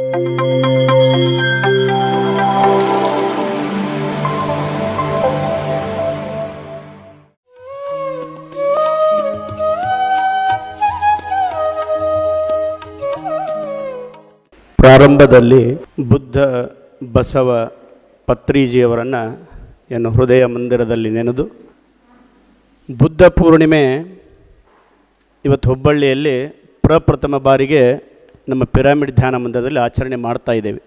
ಪ್ರಾರಂಭದಲ್ಲಿ ಬುದ್ಧ ಬಸವ ಪತ್ರಿಜಿಯವರನ್ನು ಏನು ಹೃದಯ ಮಂದಿರದಲ್ಲಿ ನೆನೆದು ಬುದ್ಧ ಪೂರ್ಣಿಮೆ ಇವತ್ತು ಹುಬ್ಬಳ್ಳಿಯಲ್ಲಿ ಪ್ರಪ್ರಥಮ ಬಾರಿಗೆ ನಮ್ಮ ಪಿರಾಮಿಡ್ ಧ್ಯಾನ ಮಂದಿರದಲ್ಲಿ ಆಚರಣೆ ಮಾಡ್ತಾ ಇದ್ದೇವೆ.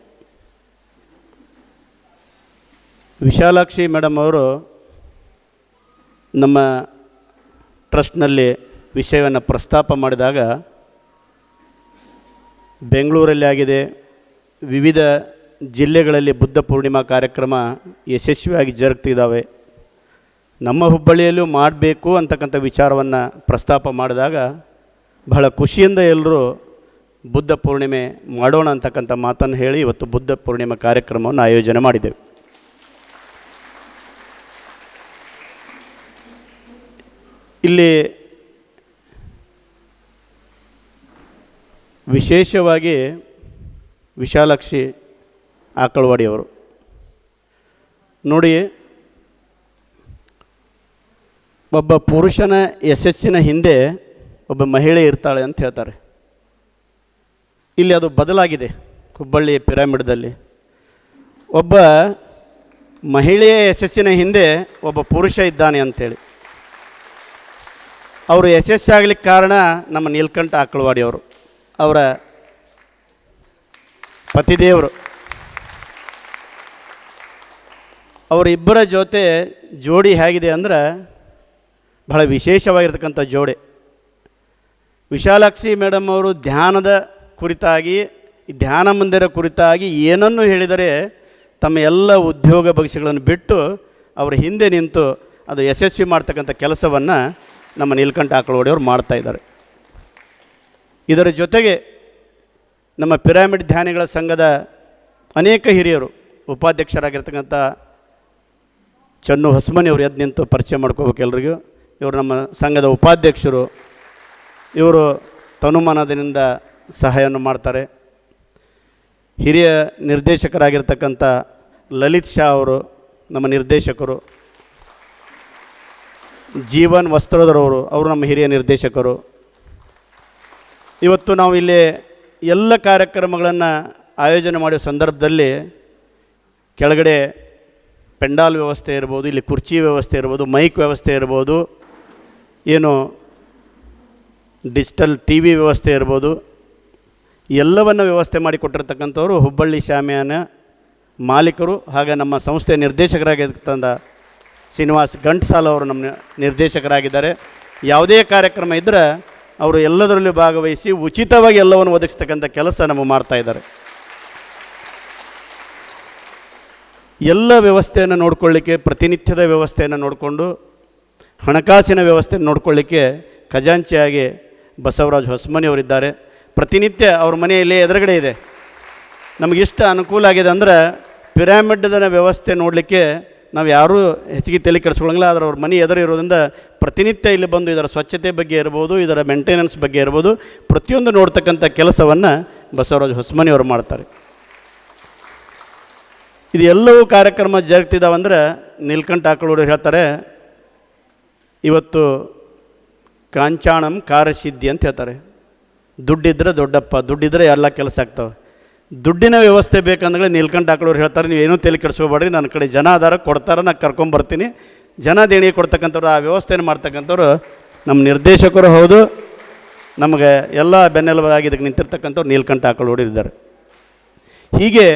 ವಿಶಾಲಾಕ್ಷಿ ಮೇಡಮ್ ಅವರು ನಮ್ಮ ಟ್ರಸ್ಟ್ನಲ್ಲಿ ವಿಷಯವನ್ನು ಪ್ರಸ್ತಾಪ ಮಾಡಿದಾಗ ಬೆಂಗಳೂರಲ್ಲಿ ಆಗಿದೆ, ವಿವಿಧ ಜಿಲ್ಲೆಗಳಲ್ಲಿ ಬುದ್ಧ ಪೂರ್ಣಿಮಾ ಕಾರ್ಯಕ್ರಮ ಯಶಸ್ವಿಯಾಗಿ ಜರುಗ್ತಿದ್ದಾವೆ, ನಮ್ಮ ಹುಬ್ಬಳ್ಳಿಯಲ್ಲೂ ಮಾಡಬೇಕು ಅಂತಕ್ಕಂಥ ವಿಚಾರವನ್ನು ಪ್ರಸ್ತಾಪ ಮಾಡಿದಾಗ ಬಹಳ ಖುಷಿಯಿಂದ ಎಲ್ಲರೂ ಬುದ್ಧ ಪೂರ್ಣಿಮೆ ಮಾಡೋಣ ಅಂತಕ್ಕಂಥ ಮಾತನ್ನು ಹೇಳಿ ಇವತ್ತು ಬುದ್ಧ ಪೂರ್ಣಿಮಾ ಕಾರ್ಯಕ್ರಮವನ್ನು ಆಯೋಜನೆ ಮಾಡಿದ್ದೇವೆ. ಇಲ್ಲಿ ವಿಶೇಷವಾಗಿ ವಿಶಾಲಾಕ್ಷಿ ಆಕಳವಾಡಿಯವರು ನೋಡಿ, ಒಬ್ಬ ಪುರುಷನ ಯಶಸ್ಸಿನ ಹಿಂದೆ ಒಬ್ಬ ಮಹಿಳೆ ಇರ್ತಾಳೆ ಅಂತ ಹೇಳ್ತಾರೆ. ಇಲ್ಲಿ ಅದು ಬದಲಾಗಿದೆ. ಹುಬ್ಬಳ್ಳಿ ಪಿರಾಮಿಡ್ದಲ್ಲಿ ಒಬ್ಬ ಮಹಿಳೆಯ ಯಶಸ್ಸಿನ ಹಿಂದೆ ಒಬ್ಬ ಪುರುಷ ಇದ್ದಾನೆ ಅಂಥೇಳಿ. ಅವರು ಯಶಸ್ಸಾಗಲಿಕ್ಕೆ ಕಾರಣ ನಮ್ಮ ನೀಲಕಂಠ ಆಕಳವಾಡಿಯವರು, ಅವರ ಪತಿದೇವರು. ಅವರಿಬ್ಬರ ಜೊತೆ ಜೋಡಿ ಹೇಗಿದೆ ಅಂದರೆ ಬಹಳ ವಿಶೇಷವಾಗಿರ್ತಕ್ಕಂಥ ಜೋಡಿ. ವಿಶಾಲಾಕ್ಷಿ ಮೇಡಮ್ ಅವರು ಧ್ಯಾನದ ಕುರಿತಾಗಿ, ಧ್ಯಾನ ಮಂದಿರ ಕುರಿತಾಗಿ ಏನನ್ನು ಹೇಳಿದರೆ ತಮ್ಮ ಎಲ್ಲ ಉದ್ಯೋಗ ಭವಿಷ್ಯಗಳನ್ನು ಬಿಟ್ಟು ಅವರ ಹಿಂದೆ ನಿಂತು ಅದು ಯಶಸ್ವಿ ಮಾಡ್ತಕ್ಕಂಥ ಕೆಲಸವನ್ನು ನಮ್ಮ ನೀಲಕಂಠ ಆಕಳವಾಡಿಯವರು ಮಾಡ್ತಾಯಿದ್ದಾರೆ. ಇದರ ಜೊತೆಗೆ ನಮ್ಮ ಪಿರಾಮಿಡ್ ಧ್ಯಾನಿಗಳ ಸಂಘದ ಅನೇಕ ಹಿರಿಯರು, ಉಪಾಧ್ಯಕ್ಷರಾಗಿರ್ತಕ್ಕಂಥ ಚನ್ನು ಹೊಸಮನಿ ಅವರು ಎದ್ದು ನಿಂತು ಪರಿಚಯ ಮಾಡ್ಕೋಬೇಕು ಎಲ್ರಿಗೂ. ಇವರು ನಮ್ಮ ಸಂಘದ ಉಪಾಧ್ಯಕ್ಷರು. ಇವರು ತನುಮನದಿಂದ ಸಹಾಯವನ್ನು ಮಾಡ್ತಾರೆ. ಹಿರಿಯ ನಿರ್ದೇಶಕರಾಗಿರ್ತಕ್ಕಂಥ ಲಲಿತ್ ಶಾ ಅವರು ನಮ್ಮ ನಿರ್ದೇಶಕರು. ಜೀವನ್ ವಸ್ತ್ರದರವರು, ಅವರು ನಮ್ಮ ಹಿರಿಯ ನಿರ್ದೇಶಕರು. ಇವತ್ತು ನಾವು ಇಲ್ಲಿ ಎಲ್ಲ ಕಾರ್ಯಕ್ರಮಗಳನ್ನು ಆಯೋಜನೆ ಮಾಡುವ ಸಂದರ್ಭದಲ್ಲಿ ಕೆಳಗಡೆ ಪೆಂಡಾಲ್ ವ್ಯವಸ್ಥೆ ಇರ್ಬೋದು, ಇಲ್ಲಿ ಕುರ್ಚಿ ವ್ಯವಸ್ಥೆ ಇರ್ಬೋದು, ಮೈಕ್ ವ್ಯವಸ್ಥೆ ಇರ್ಬೋದು, ಏನು ಡಿಜಿಟಲ್ ಟಿ ವಿ ವ್ಯವಸ್ಥೆ ಇರ್ಬೋದು, ಎಲ್ಲವನ್ನು ವ್ಯವಸ್ಥೆ ಮಾಡಿಕೊಟ್ಟಿರ್ತಕ್ಕಂಥವ್ರು ಹುಬ್ಬಳ್ಳಿ ಶಾಮಿಯಾನ ಮಾಲೀಕರು. ಹಾಗೆ ನಮ್ಮ ಸಂಸ್ಥೆಯ ನಿರ್ದೇಶಕರಾಗಿರ್ತಕ್ಕಂಥ ಶ್ರೀನಿವಾಸ್ ಗಂಟ್ಸಾಲ್ ಅವರು ನಮ್ಮ ನಿರ್ದೇಶಕರಾಗಿದ್ದಾರೆ. ಯಾವುದೇ ಕಾರ್ಯಕ್ರಮ ಇದ್ದರೆ ಅವರು ಎಲ್ಲದರಲ್ಲೂ ಭಾಗವಹಿಸಿ ಉಚಿತವಾಗಿ ಎಲ್ಲವನ್ನು ಒದಗಿಸ್ತಕ್ಕಂಥ ಕೆಲಸ ನಮ್ಮ ಮಾಡ್ತಾಯಿದ್ದಾರೆ. ಎಲ್ಲ ವ್ಯವಸ್ಥೆಯನ್ನು ನೋಡಿಕೊಳ್ಳಿಕ್ಕೆ, ಪ್ರತಿನಿತ್ಯದ ವ್ಯವಸ್ಥೆಯನ್ನು ನೋಡಿಕೊಂಡು ಹಣಕಾಸಿನ ವ್ಯವಸ್ಥೆಯನ್ನು ನೋಡಿಕೊಳ್ಳಿಕ್ಕೆ ಖಜಾಂಚಿಯಾಗಿ ಬಸವರಾಜ್ ಹೊಸಮನಿ ಅವರಿದ್ದಾರೆ. ಪ್ರತಿನಿತ್ಯ ಅವ್ರ ಮನೆಯಲ್ಲಿ ಎದುರುಗಡೆ ಇದೆ. ನಮಗಿಷ್ಟು ಅನುಕೂಲ ಆಗಿದೆ ಅಂದರೆ ಪಿರಾಮಿಡ್ನ ವ್ಯವಸ್ಥೆ ನೋಡಲಿಕ್ಕೆ ನಾವು ಯಾರೂ ಹೆಚ್ಚಿಗೆ ತಲೆ ಕೆಡಿಸ್ಕೊಳ್ಳಂಗಿಲ್ಲ. ಆದರೆ ಅವ್ರ ಮನೆ ಎದುರು ಇರೋದ್ರಿಂದ ಪ್ರತಿನಿತ್ಯ ಇಲ್ಲಿ ಬಂದು ಇದರ ಸ್ವಚ್ಛತೆ ಬಗ್ಗೆ ಇರ್ಬೋದು, ಇದರ ಮೇಂಟೆನೆನ್ಸ್ ಬಗ್ಗೆ ಇರ್ಬೋದು, ಪ್ರತಿಯೊಂದು ನೋಡ್ತಕ್ಕಂಥ ಕೆಲಸವನ್ನು ಬಸವರಾಜ್ ಹೊಸಮನಿ ಅವರು ಮಾಡ್ತಾರೆ. ಇದು ಎಲ್ಲವೂ ಕಾರ್ಯಕ್ರಮ ಜರುಗ್ತಿದ್ದಾವಂದ್ರೆ ನೀಲಕಂಠ ಆಕಳವಾಡಿ ಹೇಳ್ತಾರೆ, ಇವತ್ತು ಕಾಂಚಾಣಂ ಕಾರ್ಯಸಿದ್ಧಿ ಅಂತ ಹೇಳ್ತಾರೆ. ದುಡ್ಡಿದ್ರೆ ದೊಡ್ಡಪ್ಪ, ದುಡ್ಡಿದ್ರೆ ಎಲ್ಲ ಕೆಲಸ ಆಗ್ತವೆ. ದುಡ್ಡಿನ ವ್ಯವಸ್ಥೆ ಬೇಕಂದ್ರೆ ನೀಲಕಂಠ ಆಕಳವಾಡಿ ಹೇಳ್ತಾರೆ, ನೀವು ಏನೂ ತಲೆ ಕೆಡಿಸ್ಕೋಬೇಡ್ರಿ, ನನ್ನ ಕಡೆ ಜನ ಆಧಾರ ಕೊಡ್ತಾರೆ, ನಾನು ಕರ್ಕೊಂಬರ್ತೀನಿ. ಜನ ದೇಣಿಗೆ ಕೊಡ್ತಕ್ಕಂಥವ್ರು, ಆ ವ್ಯವಸ್ಥೆಯನ್ನು ಮಾಡ್ತಕ್ಕಂಥವ್ರು ನಮ್ಮ ನಿರ್ದೇಶಕರು ಹೌದು, ನಮಗೆ ಎಲ್ಲ ಬೆನ್ನೆಲುಬಾಗಿ ಇದಕ್ಕೆ ನಿಂತಿರ್ತಕ್ಕಂಥವ್ರು ನೀಲಕಂಠ ಆಕಳವಾಡಿ ಇದ್ದಾರೆ. ಹೀಗೆ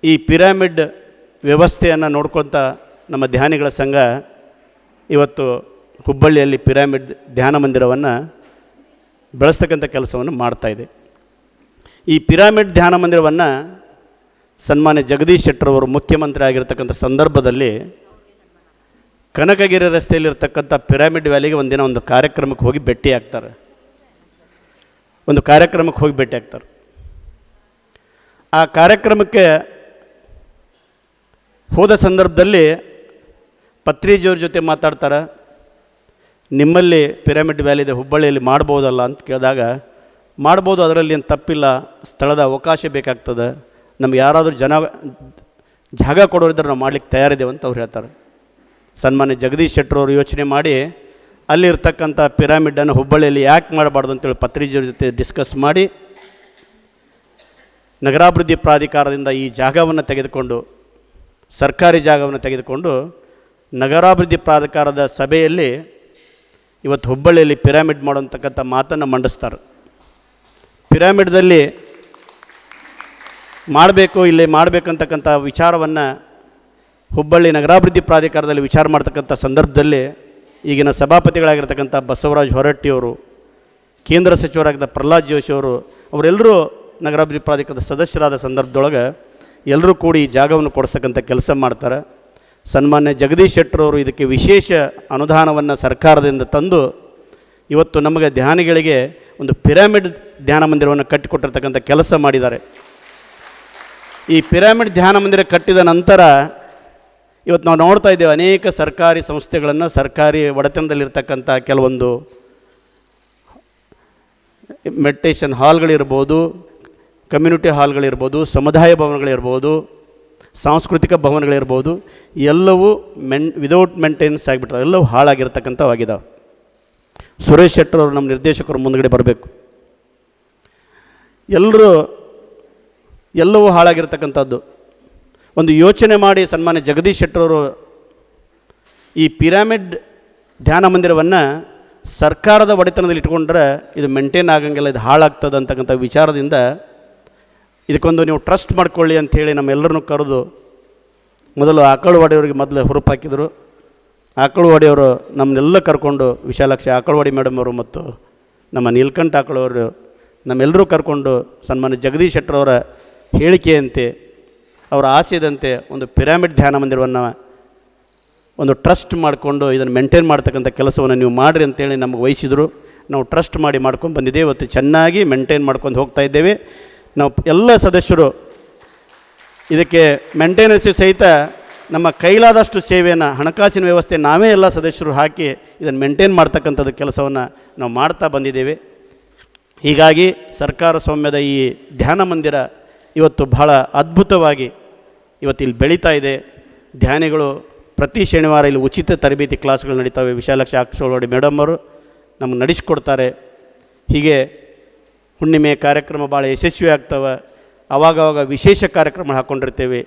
ಈ ಪಿರಾಮಿಡ್ ವ್ಯವಸ್ಥೆಯನ್ನು ನೋಡ್ಕೊತ ನಮ್ಮ ಧ್ಯಾನಿಗಳ ಸಂಘ ಇವತ್ತು ಹುಬ್ಬಳ್ಳಿಯಲ್ಲಿ ಪಿರಾಮಿಡ್ ಧ್ಯಾನ ಮಂದಿರವನ್ನು ಬೆಳೆಸ್ತಕ್ಕಂಥ ಕೆಲಸವನ್ನು ಮಾಡ್ತಾಯಿದೆ. ಈ ಪಿರಾಮಿಡ್ ಧ್ಯಾನ ಮಂದಿರವನ್ನು ಸನ್ಮಾನ್ಯ ಜಗದೀಶ್ ಶೆಟ್ಟರ್ ಅವರು ಮುಖ್ಯಮಂತ್ರಿ ಆಗಿರ್ತಕ್ಕಂಥ ಸಂದರ್ಭದಲ್ಲಿ ಕನಕಗಿರಿ ರಸ್ತೆಯಲ್ಲಿರ್ತಕ್ಕಂಥ ಪಿರಾಮಿಡ್ ವ್ಯಾಲಿಗೆ ಒಂದಿನ ಒಂದು ಕಾರ್ಯಕ್ರಮಕ್ಕೆ ಹೋಗಿ ಭೇಟಿ ಆಗ್ತಾರೆ. ಆ ಕಾರ್ಯಕ್ರಮಕ್ಕೆ ಹೋದ ಸಂದರ್ಭದಲ್ಲಿ ಪತ್ರಿಜಿಯವ್ರ ಜೊತೆ ಮಾತಾಡ್ತಾರೆ. ನಿಮ್ಮಲ್ಲಿ ಪಿರಾಮಿಡ್ ವ್ಯಾಲಿ ಇದೆ, ಹುಬ್ಬಳ್ಳಿಯಲ್ಲಿ ಮಾಡ್ಬೋದಲ್ಲ ಅಂತ ಕೇಳಿದಾಗ ಮಾಡ್ಬೋದು, ಅದರಲ್ಲಿ ಏನು ತಪ್ಪಿಲ್ಲ. ಸ್ಥಳದ ಅವಕಾಶ ಬೇಕಾಗ್ತದೆ. ನಮ್ಗೆ ಯಾರಾದರೂ ಜಾಗ ಕೊಡೋರಿದ್ರೆ ನಾವು ಮಾಡ್ಲಿಕ್ಕೆ ತಯಾರಿದ್ದೇವೆ ಅಂತ ಅವ್ರು ಹೇಳ್ತಾರೆ. ಸನ್ಮಾನ್ಯ ಜಗದೀಶ್ ಶೆಟ್ಟರ್ ಅವರು ಯೋಚನೆ ಮಾಡಿ ಅಲ್ಲಿರ್ತಕ್ಕಂಥ ಪಿರಾಮಿಡನ್ನು ಹುಬ್ಬಳ್ಳಿಯಲ್ಲಿ ಯಾಕೆ ಮಾಡಬಾರ್ದು ಅಂತೇಳಿ ಪತ್ರಿಕೆಯ ಜೊತೆ ಡಿಸ್ಕಸ್ ಮಾಡಿ ನಗರಾಭಿವೃದ್ಧಿ ಪ್ರಾಧಿಕಾರದಿಂದ ಈ ಜಾಗವನ್ನು ತೆಗೆದುಕೊಂಡು, ಸರ್ಕಾರಿ ಜಾಗವನ್ನು ತೆಗೆದುಕೊಂಡು ನಗರಾಭಿವೃದ್ಧಿ ಪ್ರಾಧಿಕಾರದ ಸಭೆಯಲ್ಲಿ ಇವತ್ತು ಹುಬ್ಬಳ್ಳಿಯಲ್ಲಿ ಪಿರಾಮಿಡ್ ಮಾಡುವಂತಕ್ಕಂಥ ಮಾತನ್ನು ಮಂಡಿಸ್ತಾರೆ. ಪಿರಾಮಿಡ್ದಲ್ಲಿ ಮಾಡಬೇಕು, ಇಲ್ಲಿ ಮಾಡಬೇಕಂತಕ್ಕಂಥ ವಿಚಾರವನ್ನು ಹುಬ್ಬಳ್ಳಿ ನಗರಾಭಿವೃದ್ಧಿ ಪ್ರಾಧಿಕಾರದಲ್ಲಿ ವಿಚಾರ ಮಾಡ್ತಕ್ಕಂಥ ಸಂದರ್ಭದಲ್ಲಿ ಈಗಿನ ಸಭಾಪತಿಗಳಾಗಿರ್ತಕ್ಕಂಥ ಬಸವರಾಜ ಹೊರಟ್ಟಿಯವರು, ಕೇಂದ್ರ ಸಚಿವರಾಗಿದ್ದ ಪ್ರಹ್ಲಾದ್ ಜೋಶಿಯವರು, ಅವರೆಲ್ಲರೂ ನಗರಾಭಿವೃದ್ಧಿ ಪ್ರಾಧಿಕಾರದ ಸದಸ್ಯರಾದ ಸಂದರ್ಭದೊಳಗೆ ಎಲ್ಲರೂ ಕೂಡಿ ಈ ಜಾಗವನ್ನು ಕೊಡಿಸ್ತಕ್ಕಂಥ ಕೆಲಸ ಮಾಡ್ತಾರೆ. ಸನ್ಮಾನ್ಯ ಜಗದೀಶ್ ಶೆಟ್ಟರ್ ಅವರು ಇದಕ್ಕೆ ವಿಶೇಷ ಅನುದಾನವನ್ನು ಸರ್ಕಾರದಿಂದ ತಂದು ಇವತ್ತು ನಮಗೆ ಧ್ಯಾನಿಗಳಿಗೆ ಒಂದು ಪಿರಾಮಿಡ್ ಧ್ಯಾನ ಮಂದಿರವನ್ನು ಕಟ್ಟಿಕೊಟ್ಟಿರ್ತಕ್ಕಂಥ ಕೆಲಸ ಮಾಡಿದ್ದಾರೆ. ಈ ಪಿರಾಮಿಡ್ ಧ್ಯಾನ ಮಂದಿರ ಕಟ್ಟಿದ ನಂತರ ಇವತ್ತು ನಾವು ನೋಡ್ತಾ ಇದ್ದೇವೆ ಅನೇಕ ಸರ್ಕಾರಿ ಸಂಸ್ಥೆಗಳನ್ನು, ಸರ್ಕಾರಿ ಒಡೆತನದಲ್ಲಿರ್ತಕ್ಕಂಥ ಕೆಲವೊಂದು ಮೆಡಿಟೇಷನ್ ಹಾಲ್ಗಳಿರ್ಬೋದು, ಕಮ್ಯುನಿಟಿ ಹಾಲ್ಗಳಿರ್ಬೋದು, ಸಮುದಾಯ ಭವನಗಳಿರ್ಬೋದು, ಸಾಂಸ್ಕೃತಿಕ ಭವನಗಳಿರ್ಬೋದು, ಎಲ್ಲವೂ ವಿದೌಟ್ ಮೇಂಟೆನೆನ್ಸ್ ಆಗಿಬಿಟ್ರೆ ಎಲ್ಲವೂ ಹಾಳಾಗಿರ್ತಕ್ಕಂಥವಾಗಿದ್ದಾವೆ. ಸುರೇಶ್ ಶೆಟ್ಟರ್ ಅವರು ನಮ್ಮ ನಿರ್ದೇಶಕರು ಮುಂದುಗಡೆ ಬರಬೇಕು. ಎಲ್ಲವೂ ಹಾಳಾಗಿರ್ತಕ್ಕಂಥದ್ದು. ಒಂದು ಯೋಚನೆ ಮಾಡಿ ಸನ್ಮಾನ್ಯ ಜಗದೀಶ್ ಶೆಟ್ಟರ್ ಅವರು ಈ ಪಿರಾಮಿಡ್ ಧ್ಯಾನ ಮಂದಿರವನ್ನು ಸರ್ಕಾರದ ಒಡೆತನದಲ್ಲಿ ಇಟ್ಕೊಂಡ್ರೆ ಇದು ಮೇಂಟೈನ್ ಆಗಂಗಿಲ್ಲ, ಇದು ಹಾಳಾಗ್ತದೆ ಅಂತಕ್ಕಂಥ ವಿಚಾರದಿಂದ ಇದಕ್ಕೊಂದು ನೀವು ಟ್ರಸ್ಟ್ ಮಾಡ್ಕೊಳ್ಳಿ ಅಂಥೇಳಿ ನಮ್ಮೆಲ್ಲರನ್ನೂ ಕರೆದು ಮೊದಲು ಆಕಳವಾಡಿಯವರಿಗೆ ಮೊದಲು ಹುರುಪು ಹಾಕಿದರು. ಆಕಳವಾಡಿಯವರು ನಮ್ಮನ್ನೆಲ್ಲ ಕರ್ಕೊಂಡು, ವಿಶಾಲಾಕ್ಷಿ ಆಕಳವಾಡಿ ಮೇಡಮ್ ಅವರು ಮತ್ತು ನಮ್ಮ ನೀಲ್ಕಂಠ ಆಕಳವರು ನಮ್ಮೆಲ್ಲರೂ ಕರ್ಕೊಂಡು ಸನ್ಮಾನ್ಯ ಜಗದೀಶ್ ಶೆಟ್ಟರ್ ಅವರ ಹೇಳಿಕೆಯಂತೆ, ಅವರ ಆಸೆದಂತೆ ಒಂದು ಪಿರಾಮಿಡ್ ಧ್ಯಾನ ಮಂದಿರವನ್ನು ಒಂದು ಟ್ರಸ್ಟ್ ಮಾಡಿಕೊಂಡು ಇದನ್ನು ಮೇಂಟೈನ್ ಮಾಡ್ತಕ್ಕಂಥ ಕೆಲಸವನ್ನು ನೀವು ಮಾಡಿರಿ ಅಂತೇಳಿ ನಮಗೆ ವಹಿಸಿದರು. ನಾವು ಟ್ರಸ್ಟ್ ಮಾಡ್ಕೊಂಡು ಬಂದಿದ್ದೇವೆ. ಇವತ್ತು ಚೆನ್ನಾಗಿ ಮೇಂಟೈನ್ ಮಾಡ್ಕೊಂಡು ಹೋಗ್ತಾ ಇದ್ದೇವೆ. ನಾವು ಎಲ್ಲ ಸದಸ್ಯರು ಇದಕ್ಕೆ ಮೇಂಟೆನೆನ್ಸ್ ಸಹಿತ ನಮ್ಮ ಕೈಲಾದಷ್ಟು ಸೇವೆಯನ್ನು, ಹಣಕಾಸಿನ ವ್ಯವಸ್ಥೆ ನಾವೇ ಎಲ್ಲ ಸದಸ್ಯರು ಹಾಕಿ ಇದನ್ನು ಮೇಂಟೈನ್ ಮಾಡ್ತಕ್ಕಂಥದ್ದು ಕೆಲಸವನ್ನು ನಾವು ಮಾಡ್ತಾ ಬಂದಿದ್ದೇವೆ. ಹೀಗಾಗಿ ಸರ್ಕಾರ ಸ್ವಾಮ್ಯದ ಈ ಧ್ಯಾನ ಮಂದಿರ ಇವತ್ತು ಬಹಳ ಅದ್ಭುತವಾಗಿ ಇವತ್ತು ಇಲ್ಲಿ ಬೆಳೀತಾ ಇದೆ. ಧ್ಯಾನಿಗಳು ಪ್ರತಿ ಶನಿವಾರ ಇಲ್ಲಿ ಉಚಿತ ತರಬೇತಿ ಕ್ಲಾಸ್ಗಳು ನಡೀತವೆ. ವಿಶಾಲಾಕ್ಷಿ ಆಕ್ಷೋಳವಾಡಿ ಮೇಡಮ್ ಅವರು ನಮಗೆ ನಡೆಸ್ಕೊಡ್ತಾರೆ. ಹೀಗೆ ಹುಣ್ಣಿಮೆ ಕಾರ್ಯಕ್ರಮ ಭಾಳ ಯಶಸ್ವಿ ಆಗ್ತವೆ. ಆವಾಗವಾಗ ವಿಶೇಷ ಕಾರ್ಯಕ್ರಮ ಹಾಕ್ಕೊಂಡಿರ್ತೇವೆ.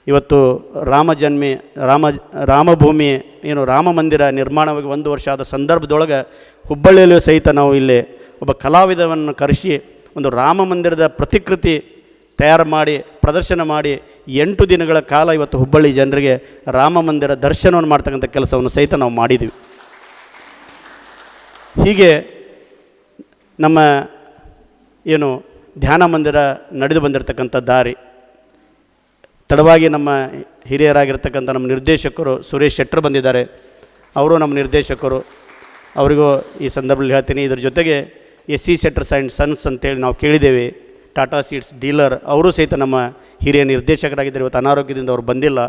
ಇವತ್ತು ರಾಮಭೂಮಿ ಏನು ರಾಮ ಮಂದಿರ ನಿರ್ಮಾಣವಾಗಿ 1 ವರ್ಷ ಆದ ಸಂದರ್ಭದೊಳಗೆ ಹುಬ್ಬಳ್ಳಿಯಲ್ಲೂ ಸಹಿತ ನಾವು ಇಲ್ಲಿ ಒಬ್ಬ ಕಲಾವಿದವನ್ನು ಕರೆಸಿ ಒಂದು ರಾಮ ಮಂದಿರದ ಪ್ರತಿಕೃತಿ ತಯಾರು ಮಾಡಿ ಪ್ರದರ್ಶನ ಮಾಡಿ 8 ದಿನಗಳ ಕಾಲ ಇವತ್ತು ಹುಬ್ಬಳ್ಳಿ ಜನರಿಗೆ ರಾಮ ಮಂದಿರ ದರ್ಶನವನ್ನು ಮಾಡ್ತಕ್ಕಂಥ ಕೆಲಸವನ್ನು ಸಹಿತ ನಾವು ಮಾಡಿದ್ವಿ. ಹೀಗೆ ನಮ್ಮ ಏನು ಧ್ಯಾನ ಮಂದಿರ ನಡೆದು ಬಂದಿರತಕ್ಕಂಥ ದಾರಿ ತಡವಾಗಿ ನಮ್ಮ ಹಿರಿಯರಾಗಿರ್ತಕ್ಕಂಥ ನಮ್ಮ ನಿರ್ದೇಶಕರು ಸುರೇಶ್ ಶೆಟ್ಟರ್ ಬಂದಿದ್ದಾರೆ. ಅವರು ನಮ್ಮ ನಿರ್ದೇಶಕರು, ಅವರಿಗೂ ಈ ಸಂದರ್ಭದಲ್ಲಿ ಹೇಳ್ತೀನಿ. ಇದ್ರ ಜೊತೆಗೆ SC ಶೆಟ್ಟರ್ ಆ್ಯಂಡ್ ಸನ್ಸ್ ಅಂತೇಳಿ ನಾವು ಕೇಳಿದ್ದೇವೆ, ಟಾಟಾ ಸೀಡ್ಸ್ ಡೀಲರ್, ಅವರು ಸಹಿತ ನಮ್ಮ ಹಿರಿಯ ನಿರ್ದೇಶಕರಾಗಿದ್ದರು. ಇವತ್ತು ಅನಾರೋಗ್ಯದಿಂದ ಅವರು ಬಂದಿಲ್ಲ.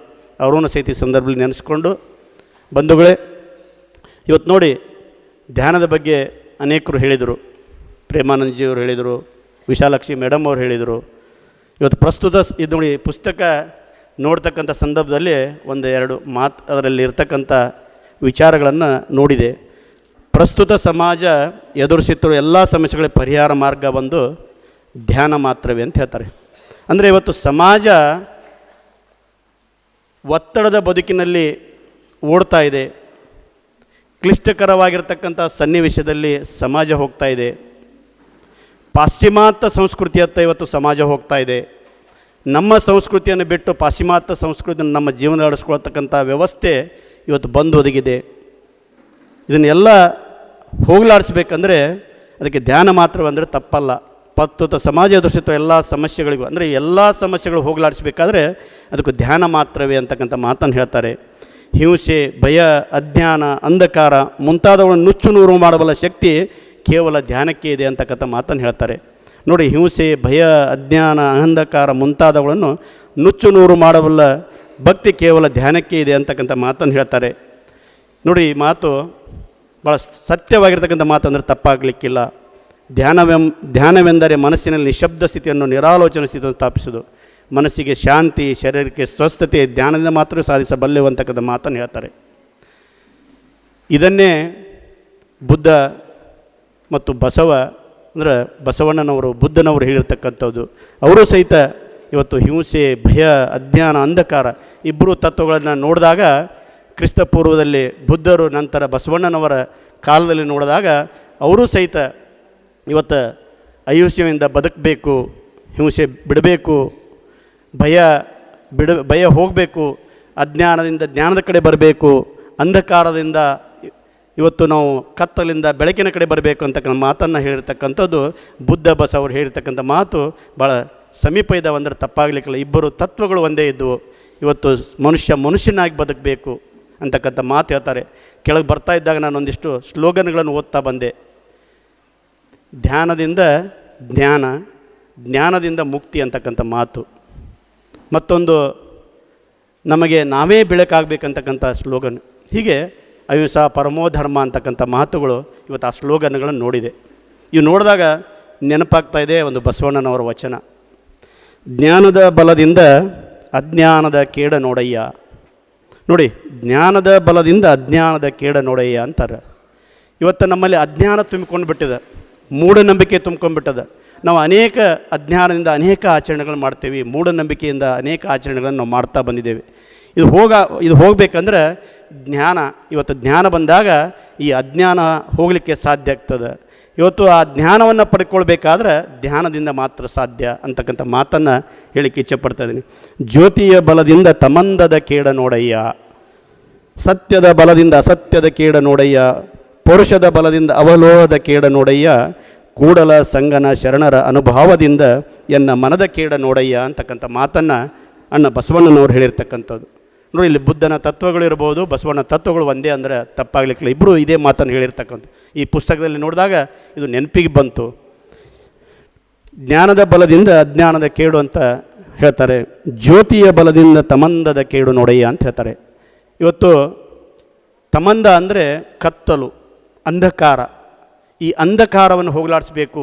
ಅವರೂ ಸಹಿತ ಈ ಸಂದರ್ಭದಲ್ಲಿ ನೆನೆಸ್ಕೊಂಡು, ಬಂಧುಗಳೇ, ಇವತ್ತು ನೋಡಿ ಧ್ಯಾನದ ಬಗ್ಗೆ ಅನೇಕರು ಹೇಳಿದರು. ಪ್ರೇಮಾನಂದಜಿಯವರು ಹೇಳಿದರು, ವಿಶಾಲಾಕ್ಷಿ ಮೇಡಮ್ ಅವರು ಹೇಳಿದರು. ಇವತ್ತು ಪ್ರಸ್ತುತ ಇದು ನೋಡಿ ಪುಸ್ತಕ ನೋಡ್ತಕ್ಕಂಥ ಸಂದರ್ಭದಲ್ಲಿ 1-2 ಮಾತು ಅದರಲ್ಲಿ ಇರ್ತಕ್ಕಂಥ ವಿಚಾರಗಳನ್ನು ನೋಡಿದೆ. ಪ್ರಸ್ತುತ ಸಮಾಜ ಎದುರಿಸುತ್ತಿರುವ ಎಲ್ಲ ಸಮಸ್ಯೆಗಳ ಪರಿಹಾರ ಮಾರ್ಗ ಒಂದು ಧ್ಯಾನ ಮಾತ್ರವೇ ಅಂತ ಹೇಳ್ತಾರೆ. ಅಂದರೆ ಇವತ್ತು ಸಮಾಜ ಒತ್ತಡದ ಬದುಕಿನಲ್ಲಿ ಓಡ್ತಾ ಇದೆ. ಕ್ಲಿಷ್ಟಕರವಾಗಿರ್ತಕ್ಕಂಥ ಸನ್ನಿವೇಶದಲ್ಲಿ ಸಮಾಜ ಹೋಗ್ತಾ ಇದೆ. ಪಾಶ್ಚಿಮಾತ್ಯ ಸಂಸ್ಕೃತಿಯತ್ತ ಇವತ್ತು ಸಮಾಜ ಹೋಗ್ತಾ ಇದೆ. ನಮ್ಮ ಸಂಸ್ಕೃತಿಯನ್ನು ಬಿಟ್ಟು ಪಾಶ್ಚಿಮಾತ್ಯ ಸಂಸ್ಕೃತಿಯನ್ನು ನಮ್ಮ ಜೀವನ ನಡೆಸ್ಕೊಳ್ತಕ್ಕಂಥ ವ್ಯವಸ್ಥೆ ಇವತ್ತು ಬಂದು ಒದಗಿದೆ. ಇದನ್ನೆಲ್ಲ ಹೋಗಲಾಡಿಸ್ಬೇಕಂದ್ರೆ ಅದಕ್ಕೆ ಧ್ಯಾನ ಮಾತ್ರವಂದರೆ ತಪ್ಪಲ್ಲ. ಪ್ರಸ್ತುತ ಸಮಾಜ ಎದುರಿಸುತ್ತ ಎಲ್ಲ ಸಮಸ್ಯೆಗಳಿಗೂ, ಅಂದರೆ ಎಲ್ಲ ಸಮಸ್ಯೆಗಳು ಹೋಗಲಾಡಿಸ್ಬೇಕಾದ್ರೆ ಅದಕ್ಕೆ ಧ್ಯಾನ ಮಾತ್ರವೇ ಅಂತಕ್ಕಂಥ ಮಾತನ್ನು ಹೇಳ್ತಾರೆ. ಹಿಂಸೆ, ಭಯ, ಅಜ್ಞಾನ, ಅಂಧಕಾರ ಮುಂತಾದವುಗಳನ್ನು ನುಚ್ಚು ನೂರು ಮಾಡಬಲ್ಲ ಶಕ್ತಿ ಕೇವಲ ಧ್ಯಾನಕ್ಕೆ ಇದೆ ಅಂತಕ್ಕಂಥ ಮಾತನ್ನು ಹೇಳ್ತಾರೆ. ನೋಡಿ, ಹಿಂಸೆ, ಭಯ, ಅಜ್ಞಾನ, ಅಂಧಕಾರ ಮುಂತಾದವುಗಳನ್ನು ನುಚ್ಚು ನೂರು ಮಾಡಬಲ್ಲ ಭಕ್ತಿ ಕೇವಲ ಧ್ಯಾನಕ್ಕೆ ಇದೆ ಅಂತಕ್ಕಂಥ ಮಾತನ್ನು ಹೇಳ್ತಾರೆ. ನೋಡಿ, ಈ ಮಾತು ಭಾಳ ಸತ್ಯವಾಗಿರ್ತಕ್ಕಂಥ ಮಾತಂದರೆ ತಪ್ಪಾಗಲಿಕ್ಕಿಲ್ಲ. ಧ್ಯಾನವೆಂದರೆ ಮನಸ್ಸಿನಲ್ಲಿ ನಿಶಬ್ದ ಸ್ಥಿತಿಯನ್ನು, ನಿರಾಲೋಚನೆ ಸ್ಥಿತಿಯನ್ನು ಸ್ಥಾಪಿಸುವುದು. ಮನಸ್ಸಿಗೆ ಶಾಂತಿ, ಶರೀರಕ್ಕೆ ಸ್ವಸ್ಥತೆ ಧ್ಯಾನದಿಂದ ಮಾತ್ರ ಸಾಧಿಸಬಲ್ಲೆವು ಅಂತಕ್ಕಂಥ ಮಾತನ್ನು ಹೇಳ್ತಾರೆ. ಇದನ್ನೇ ಬುದ್ಧ ಮತ್ತು ಬಸವ ಅಂದರೆ ಬಸವಣ್ಣನವರು, ಬುದ್ಧನವರು ಹೇಳಿರ್ತಕ್ಕಂಥದ್ದು. ಅವರು ಸಹಿತ ಇವತ್ತು ಹಿಂಸೆ, ಭಯ, ಅಜ್ಞಾನ, ಅಂಧಕಾರ ಇಬ್ಬರು ತತ್ವಗಳನ್ನು ನೋಡಿದಾಗ, ಕ್ರಿಸ್ತ ಪೂರ್ವದಲ್ಲಿ ಬುದ್ಧರು, ನಂತರ ಬಸವಣ್ಣನವರ ಕಾಲದಲ್ಲಿ ನೋಡಿದಾಗ ಅವರೂ ಸಹಿತ ಇವತ್ತು ಅಹಿಂಸೆಯಿಂದ ಬದುಕಬೇಕು, ಹಿಂಸೆ ಬಿಡಬೇಕು, ಭಯ ಹೋಗಬೇಕು, ಅಜ್ಞಾನದಿಂದ ಜ್ಞಾನದ ಕಡೆ ಬರಬೇಕು, ಅಂಧಕಾರದಿಂದ ಇವತ್ತು ನಾವು ಕತ್ತಲಿಂದ ಬೆಳಕಿನ ಕಡೆ ಬರಬೇಕು ಅಂತಕ್ಕಂಥ ಮಾತನ್ನು ಹೇಳಿರ್ತಕ್ಕಂಥದ್ದು ಬುದ್ಧ ಬಸವರು ಹೇಳಿರ್ತಕ್ಕಂಥ ಮಾತು ಭಾಳ ಸಮೀಪ ಇದ್ದಾವಂದ್ರೆ ತಪ್ಪಾಗಲಿಕ್ಕಿಲ್ಲ. ಇಬ್ಬರು ತತ್ವಗಳು ಒಂದೇ ಇದ್ದವು. ಇವತ್ತು ಮನುಷ್ಯನಾಗಿ ಬದುಕಬೇಕು ಅಂತಕ್ಕಂಥ ಮಾತು ಹೇಳ್ತಾರೆ. ಕೆಳಗೆ ಬರ್ತಾ ಇದ್ದಾಗ ನಾನು ಒಂದಿಷ್ಟು ಸ್ಲೋಗನ್ಗಳನ್ನು ಓದ್ತಾ ಬಂದೆ. ಧ್ಯಾನದಿಂದ ಜ್ಞಾನ, ಜ್ಞಾನದಿಂದ ಮುಕ್ತಿ ಅಂತಕ್ಕಂಥ ಮಾತು. ಮತ್ತೊಂದು ನಮಗೆ ನಾವೇ ಬೆಳಕಾಗಬೇಕಂತಕ್ಕಂಥ ಸ್ಲೋಗನ್. ಹೀಗೆ ಅಹಿಂಸಾ ಪರಮೋಧರ್ಮ ಅಂತಕ್ಕಂಥ ಮಾತುಗಳು ಇವತ್ತು ಆ ಸ್ಲೋಗನ್ಗಳನ್ನು ನೋಡಿದೆ. ಇವು ನೋಡಿದಾಗ ನೆನಪಾಗ್ತಾ ಇದೆ ಒಂದು ಬಸವಣ್ಣನವರ ವಚನ, ಜ್ಞಾನದ ಬಲದಿಂದ ಅಜ್ಞಾನದ ಕೇಡ ನೋಡಯ್ಯ. ನೋಡಿ, ಜ್ಞಾನದ ಬಲದಿಂದ ಅಜ್ಞಾನದ ಕೇಡ ನೋಡಯ್ಯ ಅಂತಾರೆ. ಇವತ್ತು ನಮ್ಮಲ್ಲಿ ಅಜ್ಞಾನ ತುಂಬಿಕೊಂಡು ಬಿಟ್ಟಿದೆ, ಮೂಢನಂಬಿಕೆ ತುಂಬ್ಕೊಂಡ್ಬಿಟ್ಟದ. ನಾವು ಅನೇಕ ಅಜ್ಞಾನದಿಂದ ಅನೇಕ ಆಚರಣೆಗಳು ಮಾಡ್ತೇವೆ, ಮೂಢನಂಬಿಕೆಯಿಂದ ಅನೇಕ ಆಚರಣೆಗಳನ್ನು ನಾವು ಮಾಡ್ತಾ ಬಂದಿದ್ದೇವೆ. ಇದು ಹೋಗಬೇಕಂದ್ರೆ ಜ್ಞಾನ, ಇವತ್ತು ಜ್ಞಾನ ಬಂದಾಗ ಈ ಅಜ್ಞಾನ ಹೋಗಲಿಕ್ಕೆ ಸಾಧ್ಯ ಆಗ್ತದೆ. ಇವತ್ತು ಆ ಜ್ಞಾನವನ್ನು ಪಡ್ಕೊಳ್ಬೇಕಾದ್ರೆ ಧ್ಯಾನದಿಂದ ಮಾತ್ರ ಸಾಧ್ಯ ಅಂತಕ್ಕಂಥ ಮಾತನ್ನು ಹೇಳಿಕ್ಕೆ ಇಚ್ಛೆಪಡ್ತಾ ಇದ್ದೀನಿ. ಜ್ಯೋತಿಯ ಬಲದಿಂದ ತಮಂದದ ಕೇಡ ನೋಡಯ್ಯ, ಸತ್ಯದ ಬಲದಿಂದ ಅಸತ್ಯದ ಕೇಡ ನೋಡಯ್ಯ, ಪೌರುಷದ ಬಲದಿಂದ ಅವಲೋಹದ ಕೇಡ ನೋಡಯ್ಯ, ಕೂಡಲ ಸಂಗನ ಶರಣರ ಅನುಭಾವದಿಂದ ಎನ್ನ ಮನದ ಕೇಡ ನೋಡಯ್ಯ ಅಂತಕ್ಕಂಥ ಮಾತನ್ನು ಅಣ್ಣ ಬಸವಣ್ಣನವರು ಹೇಳಿರ್ತಕ್ಕಂಥದ್ದು. ನೋಡಿ, ಇಲ್ಲಿ ಬುದ್ಧನ ತತ್ವಗಳಿರ್ಬೋದು, ಬಸವಣ್ಣ ತತ್ವಗಳು ಒಂದೇ ಅಂದರೆ ತಪ್ಪಾಗಲಿಕ್ಕಿಲ್ಲ. ಇಬ್ಬರು ಇದೇ ಮಾತನ್ನು ಹೇಳಿರ್ತಕ್ಕಂಥ ಈ ಪುಸ್ತಕದಲ್ಲಿ ನೋಡಿದಾಗ ಇದು ನೆನಪಿಗೆ ಬಂತು. ಜ್ಞಾನದ ಬಲದಿಂದ ಅಜ್ಞಾನದ ಕೇಡು ಅಂತ ಹೇಳ್ತಾರೆ, ಜ್ಯೋತಿಯ ಬಲದಿಂದ ತಮಂದದ ಕೇಡು ನೋಡಯ್ಯ ಅಂತ ಹೇಳ್ತಾರೆ. ಇವತ್ತು ತಮಂದ ಅಂದರೆ ಕತ್ತಲು, ಅಂಧಕಾರ. ಈ ಅಂಧಕಾರವನ್ನು ಹೋಗಲಾಡಿಸ್ಬೇಕು,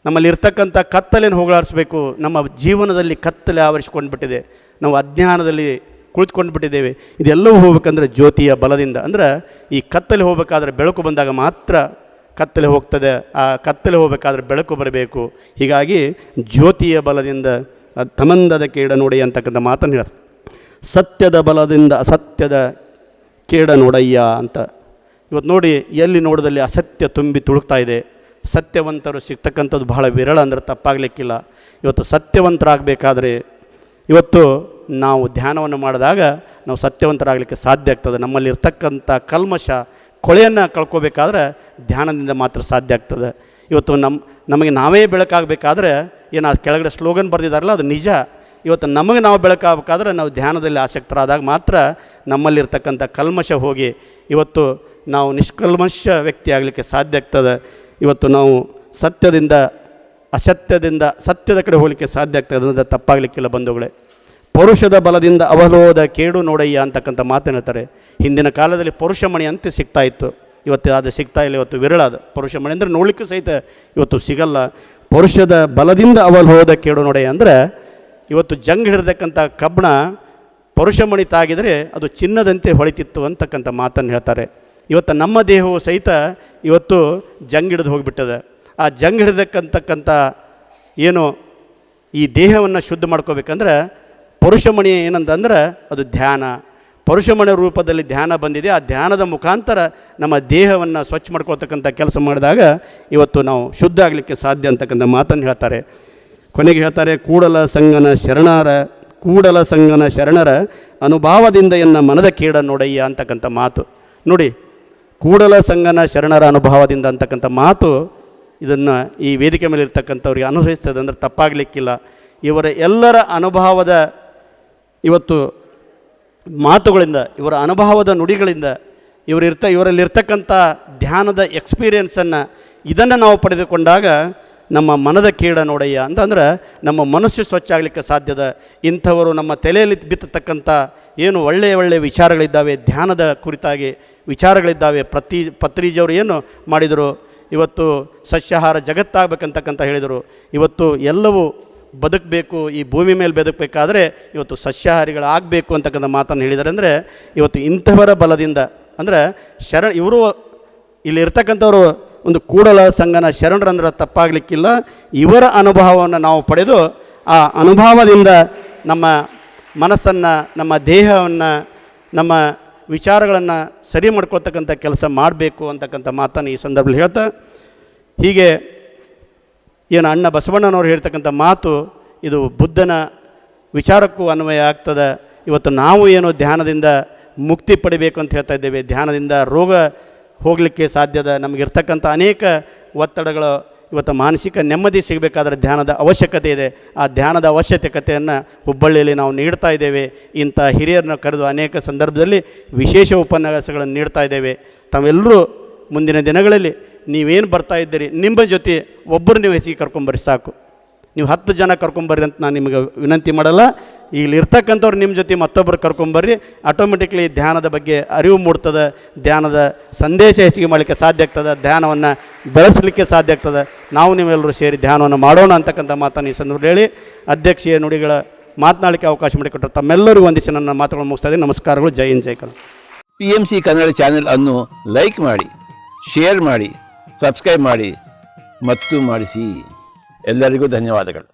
ನಮ್ಮಲ್ಲಿ ಇರ್ತಕ್ಕಂಥ ಕತ್ತಲೆಯನ್ನು ಹೋಗಲಾಡಿಸ್ಬೇಕು. ನಮ್ಮ ಜೀವನದಲ್ಲಿ ಕತ್ತಲೆ ಆವರಿಸ್ಕೊಂಡು ಬಿಟ್ಟಿದೆ, ನಾವು ಅಜ್ಞಾನದಲ್ಲಿ ಕುಳಿತುಕೊಂಡು ಬಿಟ್ಟಿದ್ದೇವೆ. ಇದೆಲ್ಲವೂ ಹೋಗ್ಬೇಕಂದ್ರೆ ಜ್ಯೋತಿಯ ಬಲದಿಂದ. ಅಂದರೆ ಈ ಕತ್ತಲೆ ಹೋಗಬೇಕಾದ್ರೆ ಬೆಳಕು ಬಂದಾಗ ಮಾತ್ರ ಕತ್ತಲೆ ಹೋಗ್ತದೆ, ಆ ಕತ್ತಲೆ ಹೋಗಬೇಕಾದ್ರೆ ಬೆಳಕು ಬರಬೇಕು. ಹೀಗಾಗಿ ಜ್ಯೋತಿಯ ಬಲದಿಂದ ತಮಂದದ ಕೇಡ ನೋಡಿ ಅಂತಕ್ಕಂಥ ಮಾತನ್ನು ಹೇಳ್ತಾರೆ. ಸತ್ಯದ ಬಲದಿಂದ ಅಸತ್ಯದ ಕೇಡ ನೋಡಯ್ಯ ಅಂತ. ಇವತ್ತು ನೋಡಿ, ಎಲ್ಲಿ ನೋಡಿದಲ್ಲಿ ಅಸತ್ಯ ತುಂಬಿ ತುಳುಕ್ತಾ ಇದೆ. ಸತ್ಯವಂತರು ಸಿಗ್ತಕ್ಕಂಥದ್ದು ಬಹಳ ವಿರಳ ಅಂದರೆ ತಪ್ಪಾಗಲಿಕ್ಕಿಲ್ಲ. ಇವತ್ತು ಸತ್ಯವಂತರಾಗಬೇಕಾದ್ರೆ ಇವತ್ತು ನಾವು ಧ್ಯಾನವನ್ನು ಮಾಡಿದಾಗ ನಾವು ಸತ್ಯವಂತರಾಗಲಿಕ್ಕೆ ಸಾಧ್ಯ ಆಗ್ತದೆ. ನಮ್ಮಲ್ಲಿ ಇರ್ತಕ್ಕಂಥ ಕಲ್ಮಶ ಕೊಳೆಯನ್ನು ಕಳ್ಕೋಬೇಕಾದ್ರೆ ಧ್ಯಾನದಿಂದ ಮಾತ್ರ ಸಾಧ್ಯ ಆಗ್ತದೆ. ಇವತ್ತು ನಮಗೆ ನಾವೇ ಬೆಳಕಾಗಬೇಕಾದ್ರೆ ಏನು ಆ ಕೆಳಗಡೆ ಸ್ಲೋಗನ್ ಬರೆದಿದ್ದಾರಲ್ಲ, ಅದು ನಿಜ. ಇವತ್ತು ನಮಗೆ ನಾವು ಬೆಳಕಾಗಬೇಕಾದ್ರೆ ನಾವು ಧ್ಯಾನದಲ್ಲಿ ಆಸಕ್ತರಾದಾಗ ಮಾತ್ರ ನಮ್ಮಲ್ಲಿರ್ತಕ್ಕಂಥ ಕಲ್ಮಶ ಹೋಗಿ ಇವತ್ತು ನಾವು ನಿಷ್ಕಲ್ಮಶ ವ್ಯಕ್ತಿ ಆಗಲಿಕ್ಕೆ ಸಾಧ್ಯ ಆಗ್ತದೆ. ಇವತ್ತು ನಾವು ಸತ್ಯದಿಂದ ಅಸತ್ಯದಿಂದ ಸತ್ಯದ ಕಡೆ ಹೋಗಲಿಕ್ಕೆ ಸಾಧ್ಯ ಆಗ್ತದೆ. ಅದರಿಂದ ತಪ್ಪಾಗಲಿಕ್ಕಿಲ್ಲ ಬಂಧುಗಳೇ. ಪೌರುಷದ ಬಲದಿಂದ ಅವಲೋಹದ ಕೇಡು ನೋಡಯ್ಯ ಅಂತಕ್ಕಂಥ ಮಾತೇಳ್ತಾರೆ. ಹಿಂದಿನ ಕಾಲದಲ್ಲಿ ಪೌರುಷಮಣಿ ಅಂತ ಸಿಗ್ತಾ ಇತ್ತು, ಇವತ್ತು ಅದು ಸಿಗ್ತಾ ಇಲ್ಲ. ಇವತ್ತು ವಿರಳ ಅದು ಪೌರುಷಮಣಿ ಅಂದರೆ ನೋಡಲಿಕ್ಕೂ ಸಹಿತ ಇವತ್ತು ಸಿಗಲ್ಲ. ಪೌರುಷದ ಬಲದಿಂದ ಅವಲೋಹದ ಕೇಡು ನೋಡಯ್ಯ ಅಂದರೆ ಇವತ್ತು ಜಂಗ್ ಹಿಡಿದಕ್ಕಂಥ ಕಬ್ಬಣ ಪೌರುಷಮಣಿ ತಾಗಿದರೆ ಅದು ಚಿನ್ನದಂತೆ ಹೊಳಿತಿತ್ತು ಅಂತಕ್ಕಂಥ ಮಾತನ್ನು ಹೇಳ್ತಾರೆ. ಇವತ್ತು ನಮ್ಮ ದೇಹವು ಸಹಿತ ಇವತ್ತು ಜಂಗ್ ಹಿಡಿದು ಹೋಗಿಬಿಟ್ಟದೆ. ಆ ಜಂಗ್ ಹಿಡಿದಕ್ಕಂತಕ್ಕಂಥ ಏನು ಈ ದೇಹವನ್ನು ಶುದ್ಧ ಮಾಡ್ಕೋಬೇಕಂದ್ರೆ ಪೌರುಷಮಣಿ ಏನಂತಂದ್ರೆ ಅದು ಧ್ಯಾನ. ಪೌರುಷಮಣಿ ರೂಪದಲ್ಲಿ ಧ್ಯಾನ ಬಂದಿದೆ. ಆ ಧ್ಯಾನದ ಮುಖಾಂತರ ನಮ್ಮ ದೇಹವನ್ನು ಸ್ವಚ್ಛ ಮಾಡ್ಕೊಳ್ತಕ್ಕಂಥ ಕೆಲಸ ಮಾಡಿದಾಗ ಇವತ್ತು ನಾವು ಶುದ್ಧ ಆಗಲಿಕ್ಕೆ ಸಾಧ್ಯ ಅಂತಕ್ಕಂಥ ಮಾತನ್ನು ಹೇಳ್ತಾರೆ. ಕೊನೆಗೆ ಹೇಳ್ತಾರೆ, ಕೂಡಲ ಸಂಗನ ಶರಣರ ಅನುಭಾವದಿಂದ ಎನ್ನ ಮನದ ಕೇಡ ನೋಡಯ್ಯ ಅಂತಕ್ಕಂಥ ಮಾತು. ನೋಡಿ, ಕೂಡಲ ಸಂಗನ ಶರಣರ ಅನುಭವದಿಂದ ಅಂತಕ್ಕಂಥ ಮಾತು ಇದನ್ನು ಈ ವೇದಿಕೆ ಮೇಲೆ ಇರ್ತಕ್ಕಂಥವ್ರಿಗೆ ಅನುಭವಿಸ್ತದೆ ಅಂದರೆ ತಪ್ಪಾಗಲಿಕ್ಕಿಲ್ಲ. ಇವರ ಎಲ್ಲರ ಅನುಭವದ ಇವತ್ತು ಮಾತುಗಳಿಂದ, ಇವರ ಅನುಭವದ ನುಡಿಗಳಿಂದ, ಇವರಲ್ಲಿರ್ತಕ್ಕಂಥ ಧ್ಯಾನದ ಎಕ್ಸ್ಪೀರಿಯನ್ಸನ್ನು ಇದನ್ನು ನಾವು ಪಡೆದುಕೊಂಡಾಗ ನಮ್ಮ ಮನದ ಕೇಡ ನೋಡಯ್ಯ ಅಂತಂದ್ರೆ ನಮ್ಮ ಮನಸ್ಸು ಸ್ವಚ್ಛ ಆಗಲಿಕ್ಕೆ ಸಾಧ್ಯದ. ಇಂಥವರು ನಮ್ಮ ತಲೆಯಲ್ಲಿ ಬಿತ್ತತಕ್ಕಂಥ ಏನು ಒಳ್ಳೆಯ ವಿಚಾರಗಳಿದ್ದಾವೆ, ಧ್ಯಾನದ ಕುರಿತಾಗಿ ವಿಚಾರಗಳಿದ್ದಾವೆ. ಪತ್ರಿಜಿಯವರು ಏನು ಮಾಡಿದರು, ಇವತ್ತು ಸಸ್ಯಾಹಾರ ಜಗತ್ತಾಗಬೇಕಂತಕ್ಕಂತ ಹೇಳಿದರು. ಇವತ್ತು ಎಲ್ಲವೂ ಬದುಕಬೇಕು, ಈ ಭೂಮಿ ಮೇಲೆ ಬದುಕಬೇಕಾದ್ರೆ ಇವತ್ತು ಸಸ್ಯಾಹಾರಿಗಳಾಗಬೇಕು ಅಂತಕ್ಕಂಥ ಮಾತನ್ನು ಹೇಳಿದ್ದಾರೆ. ಅಂದರೆ ಇವತ್ತು ಇಂಥವರ ಬಲದಿಂದ ಅಂದರೆ ಇವರು ಇಲ್ಲಿ ಇರ್ತಕ್ಕಂಥವರು ಒಂದು ಕೂಡಲ ಸಂಗನ ಶರಣರಂದ್ರೆ ತಪ್ಪಾಗಲಿಕ್ಕಿಲ್ಲ. ಇವರ ಅನುಭವವನ್ನು ನಾವು ಪಡೆದು ಆ ಅನುಭವದಿಂದ ನಮ್ಮ ಮನಸ್ಸನ್ನು, ನಮ್ಮ ದೇಹವನ್ನು, ನಮ್ಮ ವಿಚಾರಗಳನ್ನು ಸರಿ ಮಾಡ್ಕೊಳ್ತಕ್ಕಂಥ ಕೆಲಸ ಮಾಡಬೇಕು ಅಂತಕ್ಕಂಥ ಮಾತನ್ನು ಈ ಸಂದರ್ಭದಲ್ಲಿ ಹೇಳ್ತಾ, ಹೀಗೆ ಏನು ಅಣ್ಣ ಬಸವಣ್ಣನವರು ಹೇಳ್ತಕ್ಕಂಥ ಮಾತು ಇದು ಬುದ್ಧನ ವಿಚಾರಕ್ಕೂ ಅನ್ವಯ ಆಗ್ತದೆ. ಇವತ್ತು ನಾವು ಏನು ಧ್ಯಾನದಿಂದ ಮುಕ್ತಿ ಪಡಿಬೇಕು ಅಂತ ಹೇಳ್ತಾ ಇದ್ದೇವೆ. ಧ್ಯಾನದಿಂದ ರೋಗ ಹೋಗಲಿಕ್ಕೆ ಸಾಧ್ಯದ. ನಮಗಿರ್ತಕ್ಕಂಥ ಅನೇಕ ಒತ್ತಡಗಳು, ಇವತ್ತು ಮಾನಸಿಕ ನೆಮ್ಮದಿ ಸಿಗಬೇಕಾದ್ರೆ ಧ್ಯಾನದ ಅವಶ್ಯಕತೆ ಇದೆ. ಆ ಧ್ಯಾನದ ಅವಶ್ಯಕತೆಯನ್ನು ಹುಬ್ಬಳ್ಳಿಯಲ್ಲಿ ನಾವು ನೀಡ್ತಾ ಇದ್ದೇವೆ. ಇಂಥ ಹಿರಿಯರನ್ನು ಕರೆದು ಅನೇಕ ಸಂದರ್ಭದಲ್ಲಿ ವಿಶೇಷ ಉಪನ್ಯಾಸಗಳನ್ನು ನೀಡ್ತಾ ಇದ್ದೇವೆ. ತಾವೆಲ್ಲರೂ ಮುಂದಿನ ದಿನಗಳಲ್ಲಿ ನೀವೇನು ಬರ್ತಾ ಇದ್ದೀರಿ, ನಿಮ್ಮ ಜೊತೆ ಒಬ್ಬರು ನೀವು ಹೆಚ್ಚಿಗೆ ಕರ್ಕೊಂಬರ್ರಿ ಸಾಕು. ನೀವು 10 ಜನ ಕರ್ಕೊಂಬರ್ರಿ ಅಂತ ನಾನು ನಿಮಗೆ ವಿನಂತಿ ಮಾಡಲ್ಲ. ಇಲ್ಲಿ ಇರ್ತಕ್ಕಂಥವ್ರು ನಿಮ್ಮ ಜೊತೆ ಮತ್ತೊಬ್ಬರು ಕರ್ಕೊಂಬರ್ರಿ. ಆಟೋಮೆಟಿಕ್ಲಿ ಧ್ಯಾನದ ಬಗ್ಗೆ ಅರಿವು ಮೂಡ್ತದೆ, ಧ್ಯಾನದ ಸಂದೇಶ ಹೆಚ್ಚಿಗೆ ಮಾಡಲಿಕ್ಕೆ ಸಾಧ್ಯ ಆಗ್ತದೆ, ಧ್ಯಾನವನ್ನು ಬೆಳೆಸಲಿಕ್ಕೆ ಸಾಧ್ಯ ಆಗ್ತದೆ. ನಾವು ನೀವೆಲ್ಲರೂ ಸೇರಿ ಧ್ಯಾನವನ್ನು ಮಾಡೋಣ ಅಂತಕ್ಕಂಥ ಮಾತನ್ನು ಈ ಸಂದರ್ಭದಲ್ಲಿ ಹೇಳಿ ಅಧ್ಯಕ್ಷೀಯ ನುಡಿಗಳ ಮಾತನಾಡಲಿಕ್ಕೆ ಅವಕಾಶ ಮಾಡಿಕೊಟ್ಟರೆ ತಮ್ಮೆಲ್ಲರಿಗೂ ವಂದಿಸಿ ನನ್ನ ಮಾತುಗಳನ್ನು ಮುಗಿಸ್ತಾ ಇದ್ದೀನಿ. ನಮಸ್ಕಾರಗಳು. ಜೈ ಹಿಂದ್, ಜೈ ಕನ್ನಡ. PMC ಕನ್ನಡ ಚಾನೆಲ್ ಅನ್ನು ಲೈಕ್ ಮಾಡಿ, ಶೇರ್ ಮಾಡಿ, ಸಬ್ಸ್ಕ್ರೈಬ್ ಮಾಡಿ ಮತ್ತು ಮಾಡಿಸಿ. ಎಲ್ಲರಿಗೂ ಧನ್ಯವಾದಗಳು.